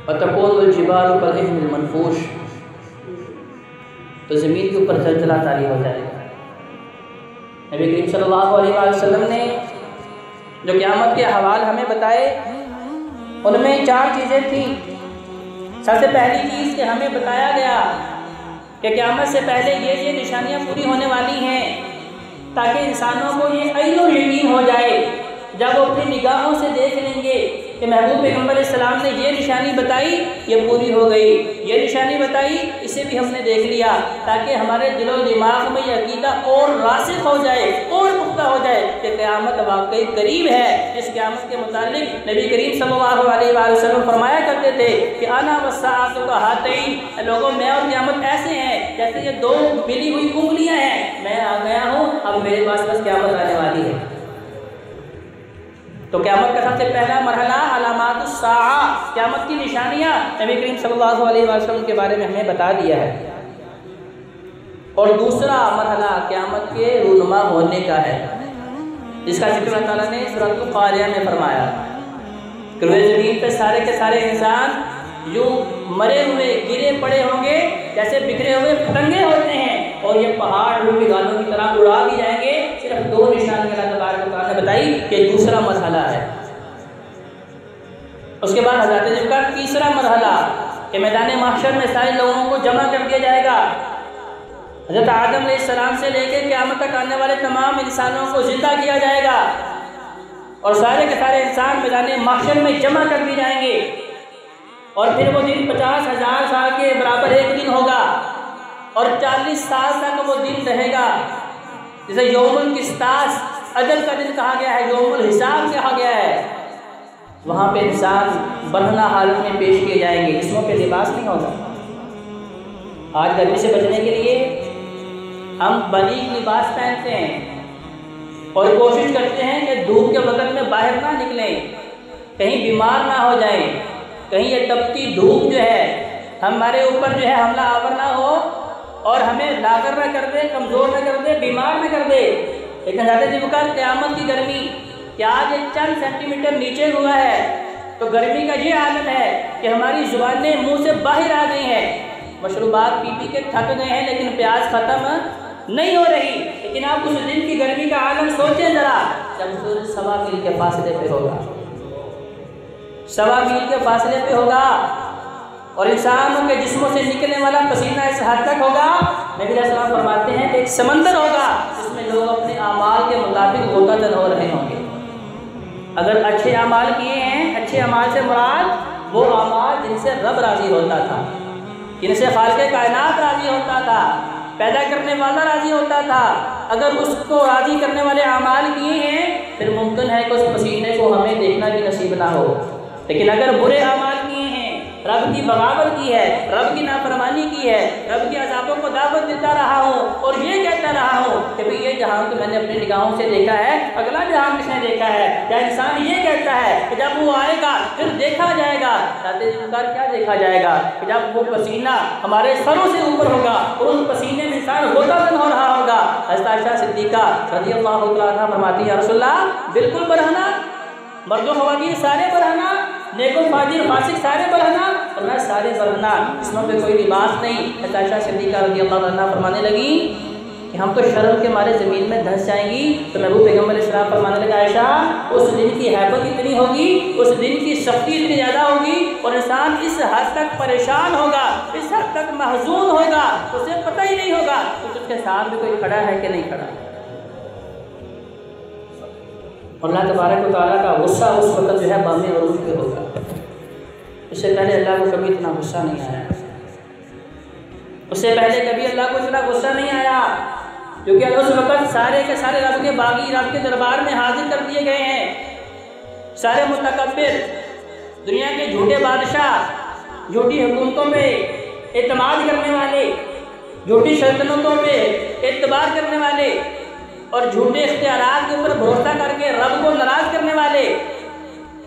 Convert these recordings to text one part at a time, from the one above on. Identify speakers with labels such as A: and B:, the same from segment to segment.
A: वतकूनुल जिबालु कल-इह्निल मनफूश, तो ज़मीन के ऊपर ज़लज़ला तारी हो जाएगा। नबी करीम सल्लल्लाहु अलैहि वसल्लम ने जो क़यामत के अहवाल हमें बताए उनमें 4 चीज़ें थीं। सबसे पहली चीज़ कि हमें बताया गया कि क़यामत से पहले ये निशानियाँ पूरी होने वाली हैं, ताकि इंसानों को ये ऐनुल यकीन हो जाए जब वो अपनी निगाहों से देख लेंगे कि महबूब पैगम्बर अलैहिस्सलाम ने ये निशानी बताई, ये पूरी हो गई, ये निशानी बताई, इसे भी हमने देख लिया, ताकि हमारे दिलो दिमाग में ये अकीदा और रासिख हो जाए और पुख्ता हो जाए कि क़यामत वाकई करीब है। इस क़यामत के मुतालिक नबी करीम सल्लल्लाहु अलैहि वसल्लम फरमाया करते थे कि आना वस्साअतु का हातैन, लोगों मैं और क़यामत ऐसे हैं जैसे ये 2 मिली हुई उंगलियां हैं। मैं आ गया हूँ, अब मेरे पास बस क़यामत आने वाली है। तो क़यामत का सबसे पहला मरहला अलामातुस साआ, क़यामत की निशानियाँ नबी करीम सल्लल्लाहु अलैहि वसल्लम के बारे में हमें बता दिया है। और दूसरा मरहला क़यामत के रूनुमा होने का है, जिसका जिक्र अल्लाह ताला ने सूरह क़ारिया में फरमाया कि ज़मीन पे सारे के सारे इंसान यूँ मरे हुए गिरे पड़े होंगे जैसे बिखरे हुए पतंगे होते हैं, और ये पहाड़ रूबी गालों की तरह उड़ा भी जाएंगे। सिर्फ 2 निशानियाँ अल्लाह तबारक व तआला ने बताई कि दूसरा मरहला है। उसके बाद हज़रत जब का तीसरा मरहला कि मैदान महशर में सारे लोगों को जमा कर दिया जाएगा। हज़रत आदम अलैहिस्सलाम से लेकर क़यामत तक आने वाले तमाम इंसानों को ज़िंदा किया जाएगा और सारे के सारे इंसान मैदान महशर में जमा कर दिए जाएंगे। और फिर वो दिन 50,000 साल के बराबर एक दिन होगा और 40 साल तक वो दिन रहेगा, जिसे यौमुल किस्तास अजल का दिन कहा गया है, यौमुल हिसाब कहा गया है। वहाँ पे इंसान बरहना हालत में पेश किए जाएंगे, जिस्मों पे लिबास नहीं होगा। आज गर्मी से बचने के लिए हम बारीक लिबास पहनते हैं और कोशिश करते हैं कि धूप के वक्त में बाहर ना निकलें, कहीं बीमार ना हो जाएं, कहीं ये तपती धूप जो है हमारे ऊपर जो है हमला आवर ना हो और हमें लागर ना कर दे, कमज़ोर ना कर दे, बीमार ना कर दे। लेकिन ज़्यादा दिवकर क़यामत की गर्मी कि आज चंद सेंटीमीटर नीचे हुआ है, तो गर्मी का ये आलम है कि हमारी ज़ुबानें मुंह से बाहर आ गई हैं, मशरूबात पी पी के थक गए हैं, लेकिन प्यास ख़त्म नहीं हो रही। लेकिन आप उस दिन की गर्मी का आलम सोचें ज़रा, जब सूरज 1.25 मील के फासले पे होगा, 1.25 मील के फासले पे होगा और इंसानों के जिस्मों से निकलने वाला पसीना इस हद तक होगा, नबी अलैहिस्सलाम फरमाते हैं कि एक समंदर होगा जिसमें लोग अपने अमाल के मुताबिक गोताखोर हो रहे होंगे। अगर अच्छे अमाल किए हैं, अच्छे अमाल से मुराद वो अमाल जिनसे रब राज़ी होता था, जिनसे खालिक़े कायनात राज़ी होता था, पैदा करने वाला राज़ी होता था। अगर उसको राज़ी करने वाले अमाल किए हैं, फिर मुमकिन है कि उस पसीने को हमें देखना भी नसीब ना हो। लेकिन अगर बुरे अमाल किए हैं, रब की बगावत की है, रब की नाफरमानी की है, रब के अज़ाबों को दावत देता रहा हूँ और ये कहता रहा हूँ कि भाई ये जहाँ तो मैंने अपनी निगाहों से देखा है, अगला जहाँ किसने देखा है। या इंसान ये कहता है कि जब वो आएगा फिर देखा जाएगा, क्या देखा जाएगा कि जब वो पसीना हमारे सरों से ऊपर होगा और उस पसीने में इंसान गोताखोर हो रहा होगा। हज़रत आयशा सिद्दीक़ा रज़ियल्लाहु तआला अन्हा फरमाती है, या रसूलल्लाह बिल्कुल बरहना, मर्दो ख़वातीन सारे बरहना, नेको फाजिर फासिक सारे बरहना, और ना सारे बरहना, इसमें पे कोई लिबास नहीं। आयशा सिद्दीक़ा रज़ियल्लाहु अन्हा फरमाने लगी कि हम तो शर्म के मारे ज़मीन में धंस जाएंगी। तो महबूब पैगम्बर अलैहिस्सलाम फरमाने लगा, आयशा उस दिन की हैबत इतनी होगी, उस दिन की सख्ती इतनी ज़्यादा होगी और इंसान इस हद तक परेशान होगा, इस हद तक महज़ून होगा, उसे पता ही नहीं होगा कि उसके साथ भी कोई खड़ा है कि नहीं खड़ा। और अल्लाह तबारक व तआला का गुस्सा उस वक्त जो है बामे और पे होगा। उससे पहले अल्लाह को कभी इतना गुस्सा नहीं आया, उससे पहले कभी अल्लाह को इतना गुस्सा नहीं आया, क्योंकि उस वक्त सारे के सारे रब के बागी रब के दरबार में हाजिर कर दिए गए हैं। सारे मुतकब्बिर, दुनिया के झूठे बादशाह, झूठी हुकूमतों पे एतमाद करने वाले, झूठी सल्तनतों पे एतबार करने वाले और झूठे इख्तियारात के ऊपर भरोसा करके रब को नाराज़ करने वाले,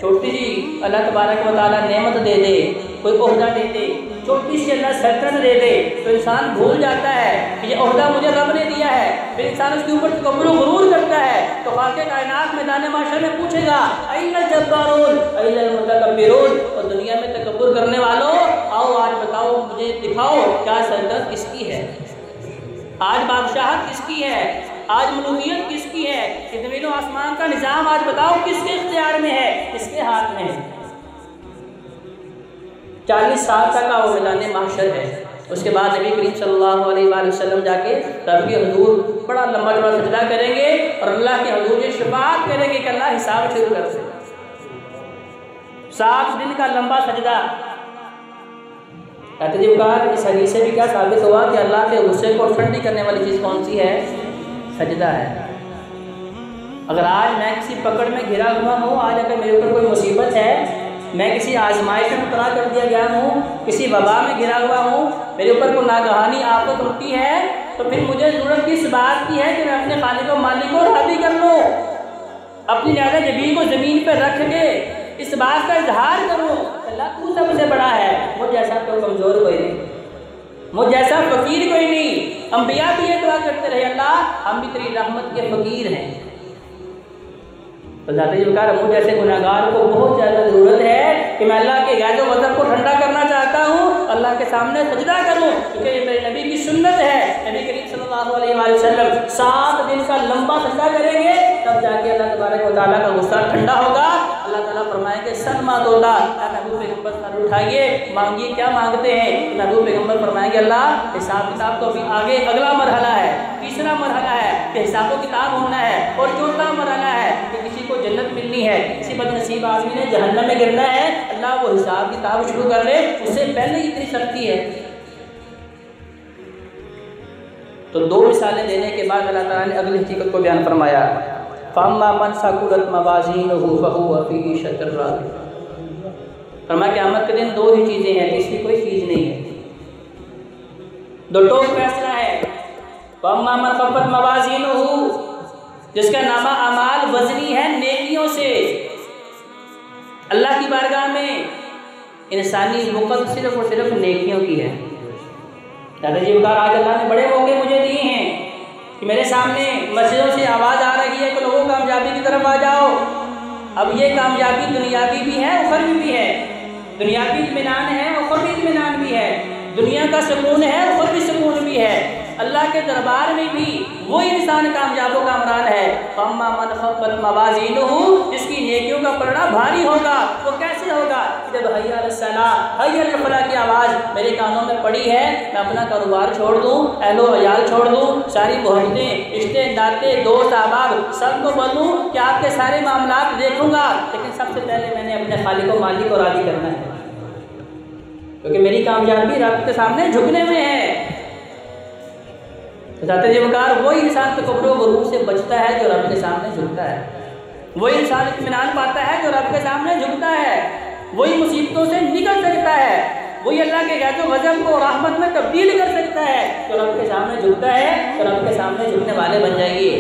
A: छोटी सी अल्लाह तबारक व तआला नेमत दे दे, कोई ओहदा दे दे, छोटी सी अल्लाह सल्तनत दे दे, तो इंसान भूल जाता है कि ये ओहदा मुझे रब ने दिया है। फिर इंसान उसके ऊपर तकब्बुर व गुरूर करता है, तो खालिक़े कायनात मैदान महशर में पूछेगा, अय्युल जब्बारून अय्युल मुतकब्बिरून, और दुनिया में तकब्बुर करने वाले आज मलूकियत किसकी है? कि ज़मीन और आसमान का निज़ाम आज बताओ किसके इख्तियार में है, किसके हाथ में है? 40 साल तक का वो मैदान महशर है। उसके बाद नबी करीम सल्लल्लाहु अलैहि वसल्लम जाके रब के हुजूर बड़ा लंबा चौड़ा सजदा करेंगे और अल्लाह के हुजूर ये शफाअत करेंगे कि अल्लाह हिसाब शुरू कर दे। 7 दिन का लंबा सजदा। कहते जी इस हदीस से भी क्या साबित हुआ कि अल्लाह के गुस्से को ठंडी करने वाली चीज़ कौन सी है? सजदा है। अगर आज मैं किसी पकड़ में घिरा हुआ हूँ, आज अगर मेरे ऊपर कोई मुसीबत है, मैं किसी आजमाइश में मुबतला कर दिया गया हूँ, किसी वबा में घिरा हुआ हूँ, मेरे ऊपर कोई नागहानी आफत रुकती है, तो फिर मुझे ज़रूरत किस बात की है कि मैं अपने खालिक और मालिक को राज़ी कर लूँ, अपनी ज़्यादा जबीन को ज़मीन पर रख के इस बात का इजहार करूँ अल्लाह तू सबसे बड़ा है, मुझ जैसा तो कमज़ोर कोई नहीं, मुझ जैसा फ़कीर कोई नहीं। अंबिया भी ये दुआ करते रहे, अल्लाह हम भी तेरी रहमत के फ़कीर हैं। तो ज़ाते जुल्कार मुझ जैसे गुनाहगार को बहुत ज़्यादा ज़रूरत है कि मैं अल्लाह के गैज़ वज़न को ठंडा करना चाहता हूँ, अल्लाह के सामने सजदा करूँ, क्योंकि ये मेरे नबी की सुन्नत है। नबी करीम सल्लल्लाहु अलैहि वसल्लम 7 दिन का लंबा सजदा करेंगे, तब जाके अल्लाह तबारक व तआला का गुस्सा ठंडा होगा। अल्लाह ताला फरमाएंगे सनमा तोला, महबूब पैगम्बर सर उठाइए, मांगिए क्या मांगते हैं। महबूब पैगम्बर फरमाएंगे अल्लाह हिसाब किताब तो अभी आगे अगला मरहला है, तीसरा मरहला है कि हिसाब किताब होना है, और चौथा मरहला है कि किसी को जन्नत मिलनी है, किसी बदनसीब आदमी ने जहन्नम में गिरना है। अल्लाह वो हिसाब किताब शुरू कर ले, उससे पहले इतनी सख्ती है। तो 2 मिसालें देने के बाद अल्लाह ताला ने अगली हकीकत को बयान फरमाया, फअम्मा मन सकुलत मवाज़ीनुहु फहुव फी ईशतिर राज़िया। फरमाया क़यामत के दिन 2 ही चीज़ें हैं, तीसरी कोई चीज़ नहीं है। 2 टोक फैसला है। फअम्मा मन खफ़्फ़त मवाज़ीनुहु, जिसका नामा अमाल वजनी है नेकियों से, अल्लाह की बारगाह में इंसानी मुक़द्दर सिर्फ और सिर्फ नेकियों की है। दादाजी उकार आज अल्लाह ने बड़े मौके मुझे दिए हैं कि मेरे सामने मस्जिदों से आवाज़ आ रही है कि लोगों कामयाबी की तरफ आ जाओ। अब ये कामयाबी दुनियावी भी है, उखरवी भी है। दुनियावी इत्मीनान है, उखरवी इत्मीनान भी है। दुनिया का सुकून है, उखरवी सुकून भी है। अल्लाह के दरबार में भी वो इंसान कामयाब व कामरान है। फअम्मा मन खफ़्फ़त मवाज़ीनुहु, जिसकी नेकियों का पलड़ा भारी होगा। वो कैसे होगा? जब हय्या अलस्सलाह हय्या अल फलाह की आवाज़ मेरे कानों में पड़ी है, मैं अपना कारोबार छोड़ दूँ, अहलो अयाल छोड़ दूँ, सारी मोहब्बतें, रिश्ते नाते, दोस्त अहबाब सबको बोलूँ कि आपके सारे मामलात देखूँगा, लेकिन सबसे पहले मैंने अपने खालिक व मालिक को राज़ी करना है, क्योंकि मेरी कामयाबी रब के सामने झुकने में है। ज़ाते ज़िम्मेदार वही इंसान तकब्बुर व गुरूर से बचता है जो रब के सामने झुकता है। वही इंसान इत्मीनान पाता है जो रब के सामने झुकता है। वही मुसीबतों से निकल सकता है। वही अल्लाह के गज़ब व गज़ब को रहमत में तब्दील कर सकता है जो रब के सामने झुकता है। तो रब के सामने झुकने वाले बन जाएंगे।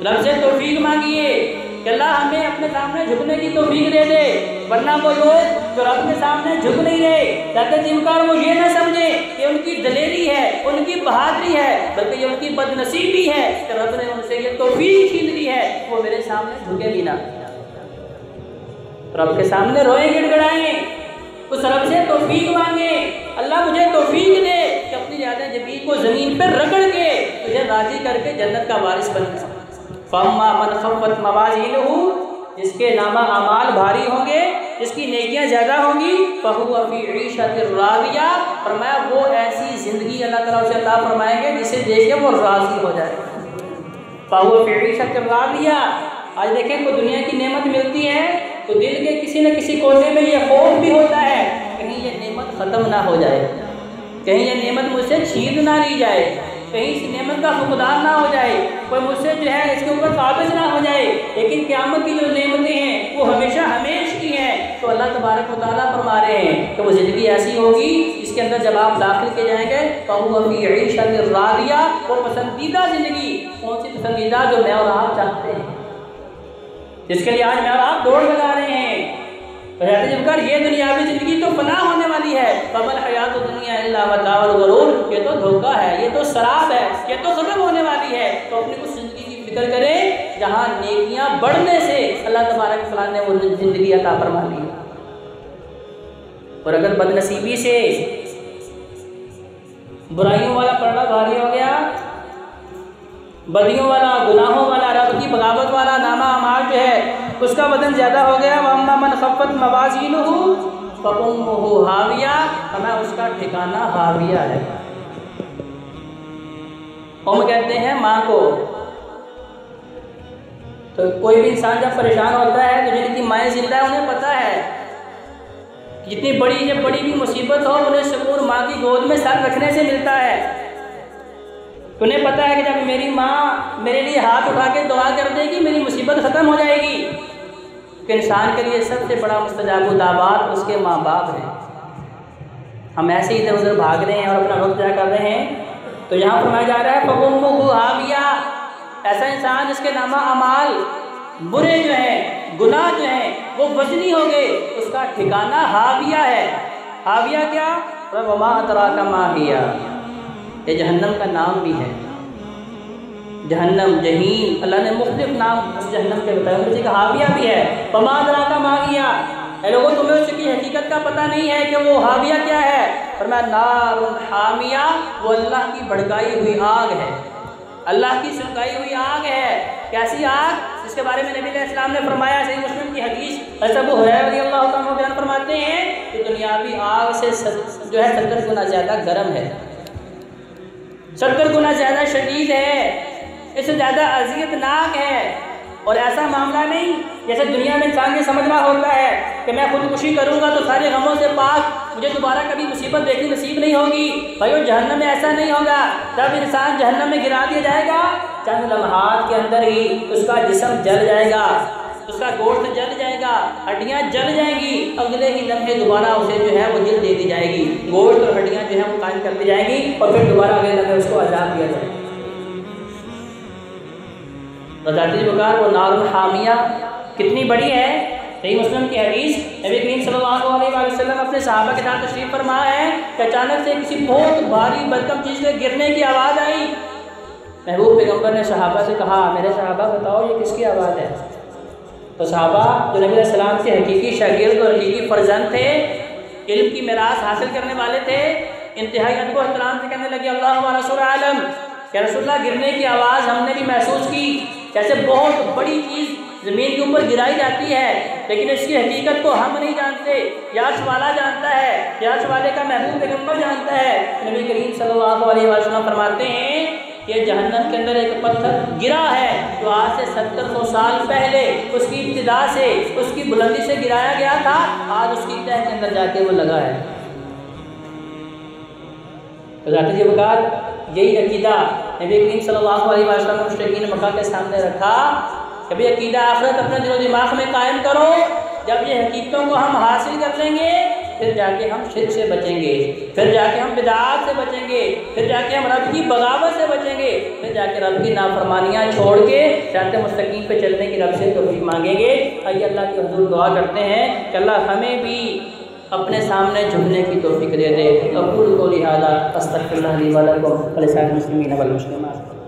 A: रब से तौफीक मांगिए कि अल्लाह हमें अपने सामने झुकने की तौफीक दे दे, वरना वो लोग जो रब के सामने झुक नहीं रहे, ज़ाते ज़िम्मेदार वो ये ना समझे कि उनकी दलेरी है, उनकी बहादुरी है, बल्कि ये उनकी बदनसीबी है कि रब ने उनसे ये तौफीक छीन ली है, वो मेरे सामने झुके भी ना। रब के सामने रोए गिड़गिड़ाएं, उस रब से तौफीक मांगे, अल्लाह मुझे तौफीक दे कि अपनी ज़्यादा जबीन को ज़मीन पर रगड़ के तुझे राज़ी करके जन्नत का वारिस बन जाए। फअम्मा मन खफ़्फ़त मवाज़ीनुहु, जिसके नामा अमाल भारी होंगे, जिसकी नेकियां ज़्यादा होंगी, फहुव फी ईशतिर राज़िया, फरमाया वो ऐसी ज़िंदगी अल्लाह ताला उसे अता फरमाएंगे जिसे देख के वो राज़ी हो जाए। फहुव फी ईशतिर राज़िया। आज देखें कोई दुनिया की नेमत मिलती है तो दिल के किसी न किसी कोने में ये खौफ भी होता है कहीं ये नेमत ख़त्म ना हो जाए, कहीं ये नेमत मुझसे छीन ना ली जाए, कहीं इस नेमत का फुकदार ना हो जाए, कोई मुझसे जो है इसके ऊपर काबिज ना हो जाए। लेकिन क़यामत की जो नेमतें हैं वो हमेशा हमेश की हैं। तो अल्लाह तबारक व तआला फरमा रहे हैं कि वो ज़िंदगी ऐसी होगी जिसके अंदर जब आप दाखिल किए जाएंगे फहुव फी ईशतिर राज़िया, वो पसंदीदा ज़िंदगी। कौन सी पसंदीदा? जो मैं और आप चाहते हैं, जिसके लिए आज मैं और आप दौड़ लगा रहे हैं। जबकर ये दुनियावी ज़िंदगी तो फना होने वाली है। फ़मल हयात दुनिया इल्ला मताउल गुरूर, ये तो धोखा है, ये तो शराब है, ये तो ख़त्म होने वाली है। तो अपनी उस ज़िंदगी की फिक्र करें जहाँ नेकियां बढ़ने से अल्लाह तबारक व तआला ने वो ज़िंदगी अता फरमा ली। और अगर बदनसीबी से बुराइयों वाला पलड़ा भारी हो गया, बदियों वाला, गुनाहों वाला, रब की बगावत वाला नामा अमाल जो है उसका वजन ज़्यादा हो गया। वअम्मा मन खफ़्फ़त मवाज़ीनुहु फ़उम्मुहु हाविया, हमें उसका ठिकाना हाविया है। हम कहते हैं माँ को। तो कोई भी इंसान जब परेशान होता है तो जिनकी माएँ जिंदा है उन्हें पता है जितनी बड़ी जब बड़ी भी मुसीबत हो उन्हें सुकून माँ की गोद में सर रखने से मिलता है। उन्हें पता है कि जब मेरी माँ मेरे लिए हाथ उठा के दुआ कर देगी मेरी मुसीबत ख़त्म हो जाएगी। कि इंसान के लिए सबसे बड़ा मुस्तजाब दावत उसके माँ बाप हैं। हम ऐसे ही इधर उधर भाग रहे हैं और अपना वक्त ज़ाया कर रहे हैं। तो यहाँ फरमाया जा रहा है फ़उम्मुहु हाविया, ऐसा इंसान जिसके नामा अमाल बुरे जो हैं, गुनाह जो हैं वो वज़नी हो गए, उसका ठिकाना हाविया है। हाविया क्या? वमा अदराका मा हिया, ये जहन्नम का नाम भी है। जहन्नम, जहीम, अल्लाह ने मुख्तलिफ नाम उस जहन्नम के बताए, उसी का हाविया भी है। वमा अदराका मा हिया, लोगों तुम्हें उसकी हकीकत का पता नहीं है कि वो हाविया क्या है। फरमाया नारुन हामिया, वो अल्लाह की भड़काई हुई आग है, अल्लाह की सुलगाई हुई आग है। कैसी आग? जिसके बारे में नबी अलैहिस्सलाम ने फरमाया, सही मुस्लिम की हदीस अबू हुरैरा रज़ियल्लाहु अन्हु बयान फरमाते हैं कि दुनियावी आग से जो है 70 गुना ज़्यादा गर्म है, 70 गुना ज़्यादा शदीद है, इससे ज़्यादा अज़ियतनाक है। और ऐसा मामला नहीं जैसे दुनिया में इंसान के समझ रहा होता है कि मैं खुदकुशी करूँगा तो सारे गमों से पाक, मुझे दोबारा कभी मुसीबत देखनी नसीब नहीं होगी। भाई वो जहन्नम में ऐसा नहीं होगा। तब इंसान जहन्नम में गिरा दिया जाएगा, चंद लम्हात के अंदर ही उसका जिस्म जल जाएगा, उसका गोश्त जल जाएगा, हड्डियाँ जल जाएंगी। अगले ही लम्हे दोबारा उसे जो है वो दिल दे दी जाएगी, गोश्त और हड्डियाँ जो है वो कायम कर दी जाएंगी और फिर दोबारा अगले लम्हे उसको अज़ाब दिया जाएगा। बताती बकार वो नारुल हामिया कितनी बड़ी है। सही मुस्लिम की हदीस, नबी करीम सल्लल्लाहु अलैहि वसल्लम अपने सहाबा के साथ तशरीफ़ फरमा है कि अचानक से किसी बहुत भारी भरकम चीज़ के गिरने की आवाज़ आई। महबूब पैगम्बर ने सहाबा से कहा, मेरे सहाबा बताओ ये किसकी आवाज़ है। तो सहाबा जो नबी सलाम के हकीकी शागिर्द और हकीकी फर्जंद थे, इल्म की मिरास हासिल करने वाले थे, इंतहाई अदब व एहतराम से कहने लगे अल्लाह व रसूल आलम, क्या रसूलल्लाह गिरने की आवाज़ हमने भी महसूस की, जैसे बहुत बड़ी चीज़ ज़मीन के ऊपर गिराई जाती है, लेकिन इसकी हकीकत को हम नहीं जानते, याश वाला जानता है, याश वाले का महबूब पैगम्बर जानता है। नबी करीम सल्लल्लाहु अलैहि वसल्लम फरमाते हैं कि जहन्नम के अंदर एक पत्थर गिरा है जो आज से 70 साल पहले उसकी इब्तिदा से, उसकी बुलंदी से गिराया गया था, आज उसकी तह के अंदर जाके वो लगा है। तो जाते जी बकार यही अकीदा नबी करीम सल्लल्लाहु अलैहि वसल्लम ने मुश्रिकीन मक्का के सामने रखा। कभी अकीदा आखिरत अपने दिलो दिमाग में कायम करो। जब ये हकीकतों को हम हासिल कर लेंगे फिर जाके हम शिर्क से बचेंगे, फिर जाके हम बिदात से बचेंगे, फिर जाके हम रब की बगावत से बचेंगे, फिर जाके रब की नाफरमानियाँ छोड़ के रास्ते मुस्तकीम पे चलने की रब से तौफीक मांगेंगे। आइए अल्लाह की हुजूर दुआ करते हैं कि अल्लाह हमें भी अपने सामने झुकने की तौफीक दे दे। अक़ूलु क़ौली हाज़ा अस्तग़फ़िरुल्लाह ली व लकुम व लिसाइरिल मुस्लिमीन वल मुस्लिमात।